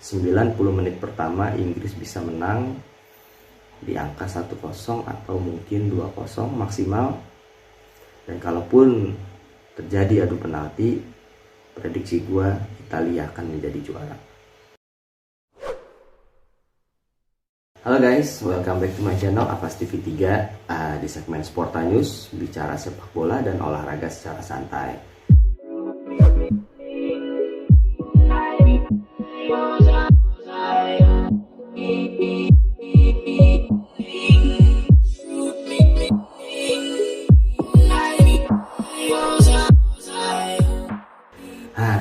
90 menit pertama Inggris bisa menang di angka 1-0 atau mungkin 2-0 maksimal. Dan kalaupun terjadi adu penalti, prediksi gue Italia akan menjadi juara. Halo guys, welcome back to my channel Avas TV 3. Di segmen Sporta News, bicara sepak bola dan olahraga secara santai.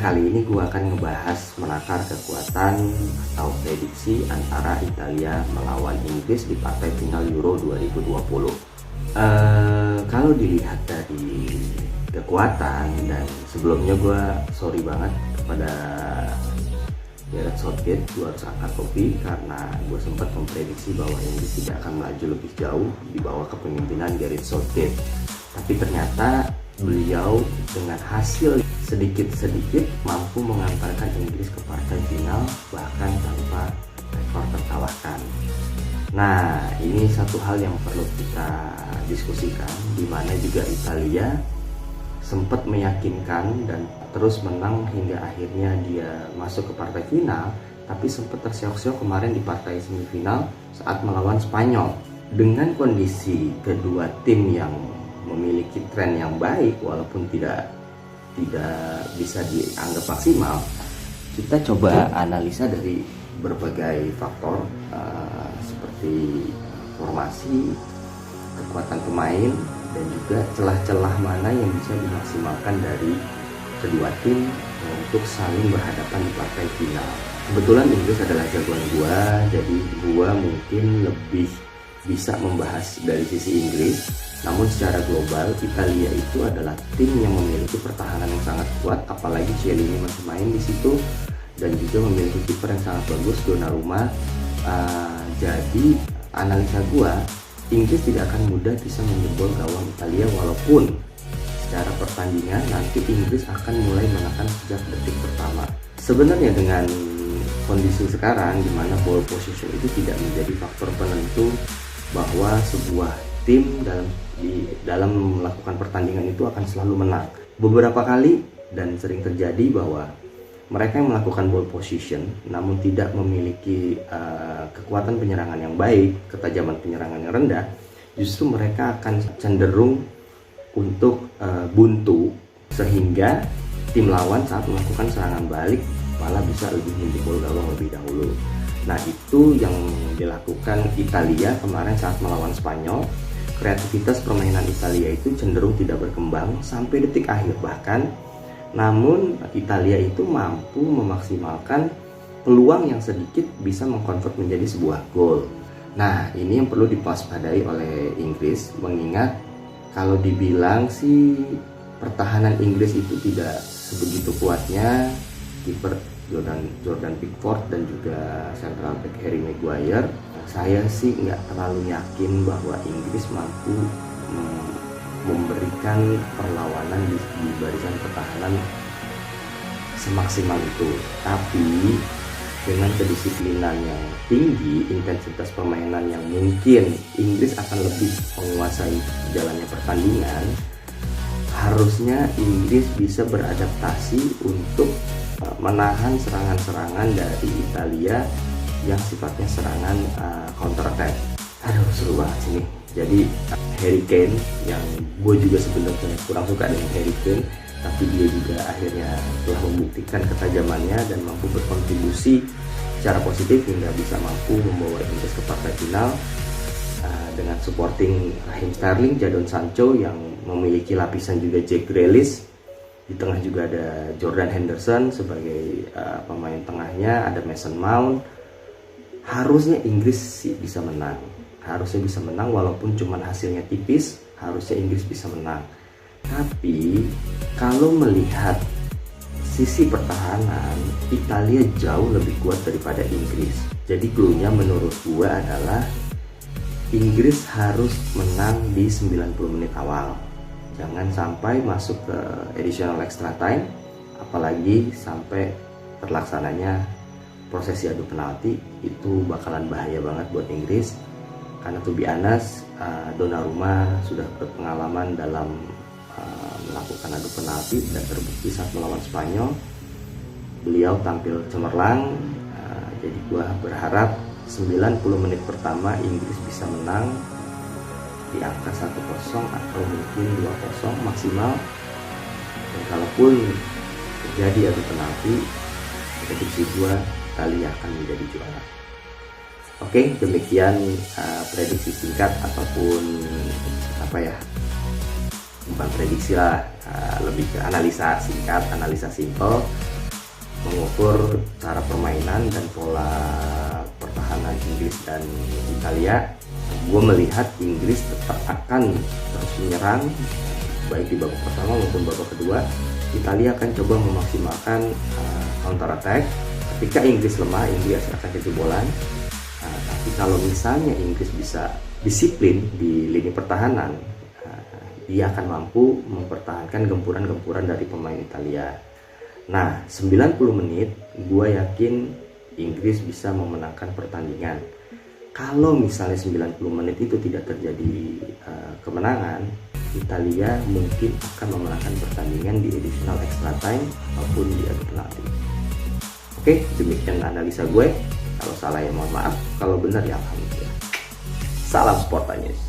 Kali ini gue akan ngebahas menakar kekuatan atau prediksi antara Italia melawan Inggris di partai final Euro 2020. Kalau dilihat dari kekuatan, dan sebelumnya gue sorry banget kepada Gareth Southgate, gue harus angkat topi karena gue sempat memprediksi bahwa Inggris tidak akan melaju lebih jauh di bawah kepemimpinan Gareth Southgate. Tapi ternyata beliau dengan hasil sedikit-sedikit mampu mengantarkan Inggris ke partai final, bahkan tanpa rekor terkalahkan. Nah, ini satu hal yang perlu kita diskusikan, di mana juga Italia sempat meyakinkan dan terus menang hingga akhirnya dia masuk ke partai final, tapi sempat terseok-seok kemarin di partai semifinal saat melawan Spanyol. Dengan kondisi kedua tim yang memiliki tren yang baik, walaupun tidak bisa dianggap maksimal, kita coba analisa dari berbagai faktor seperti formasi, kekuatan pemain, dan juga celah-celah mana yang bisa dimaksimalkan dari kedua tim untuk saling berhadapan di partai final. Kebetulan Inggris adalah jagoan gua, jadi gua mungkin lebih bisa membahas dari sisi Inggris. Namun secara global, Italia itu adalah tim yang memiliki pertahanan yang sangat kuat, apalagi Chiellini masih main di situ, dan juga memiliki kiper yang sangat bagus, Donnarumma. Jadi analisa gua, Inggris tidak akan mudah bisa menjebol gawang Italia, walaupun secara pertandingan nanti Inggris akan mulai menekan sejak detik pertama. Sebenarnya dengan kondisi sekarang di mana ball position itu tidak menjadi faktor penentu bahwa sebuah tim dalam melakukan pertandingan itu akan selalu menang. Beberapa kali dan sering terjadi bahwa mereka yang melakukan ball position namun tidak memiliki kekuatan penyerangan yang baik, ketajaman penyerangan yang rendah, justru mereka akan cenderung untuk buntu, sehingga tim lawan saat melakukan serangan balik malah bisa lebih menjebol gawang lebih dahulu. Nah, itu yang dilakukan Italia kemarin saat melawan Spanyol. Kreativitas permainan Italia itu cenderung tidak berkembang sampai detik akhir bahkan. Namun Italia itu mampu memaksimalkan peluang yang sedikit bisa mengkonvert menjadi sebuah gol. Nah, ini yang perlu diwaspadai oleh Inggris, mengingat kalau dibilang sih pertahanan Inggris itu tidak sebegitu kuatnya, kiper Jordan Pickford dan juga central back Harry Maguire. Saya sih nggak terlalu yakin bahwa Inggris mampu memberikan perlawanan di barisan pertahanan semaksimal itu. Tapi dengan kedisiplinan yang tinggi, intensitas permainan yang mungkin Inggris akan lebih menguasai jalannya pertandingan, harusnya Inggris bisa beradaptasi untuk menahan serangan-serangan dari Italia yang sifatnya serangan counter attack. Aduh, seru banget sini. Jadi Harry Kane, yang gue juga sebenarnya kurang suka dengan Harry Kane, tapi dia juga akhirnya telah membuktikan ketajamannya dan mampu berkontribusi secara positif hingga bisa mampu membawa Inggris ke partai final dengan supporting Raheem Sterling, Jadon Sancho yang memiliki lapisan juga Jack Grealish. Di tengah juga ada Jordan Henderson sebagai pemain tengahnya, ada Mason Mount. Harusnya Inggris sih bisa menang. Harusnya bisa menang walaupun cuma hasilnya tipis, harusnya Inggris bisa menang. Tapi kalau melihat sisi pertahanan, Italia jauh lebih kuat daripada Inggris. Jadi clue-nya menurut gue adalah Inggris harus menang di 90 menit awal. Jangan sampai masuk ke additional extra time, apalagi sampai terlaksananya prosesi adu penalti itu bakalan bahaya banget buat Inggris, karena to be honest, Donnarumma sudah berpengalaman dalam melakukan adu penalti dan terbukti saat melawan Spanyol beliau tampil cemerlang. Jadi gua berharap 90 menit pertama Inggris bisa menang di angka 1-0 atau mungkin 2-0 maksimal. Dan kalaupun terjadi adu penalti, prediksi gua Italia akan menjadi juara. Oke, demikian prediksi singkat ataupun bukan prediksi lah, lebih ke analisa singkat, analisa simpel mengukur cara permainan dan pola pertahanan Inggris dan Italia. Gue melihat Inggris tetap akan terus menyerang baik di babak pertama maupun babak kedua. Italia akan coba memaksimalkan counter attack. Ketika Inggris lemah, Inggris akan kejebolan. Tapi kalau misalnya Inggris bisa disiplin di lini pertahanan, dia akan mampu mempertahankan gempuran-gempuran dari pemain Italia. Nah, 90 menit gue yakin Inggris bisa memenangkan pertandingan. Kalau misalnya 90 menit itu tidak terjadi kemenangan, Italia mungkin akan memenangkan pertandingan di additional extra time maupun di adu penalti. Oke, demikian analisa gue. Kalau salah ya mohon maaf, kalau benar ya alhamdulillah. Salam Sporta News.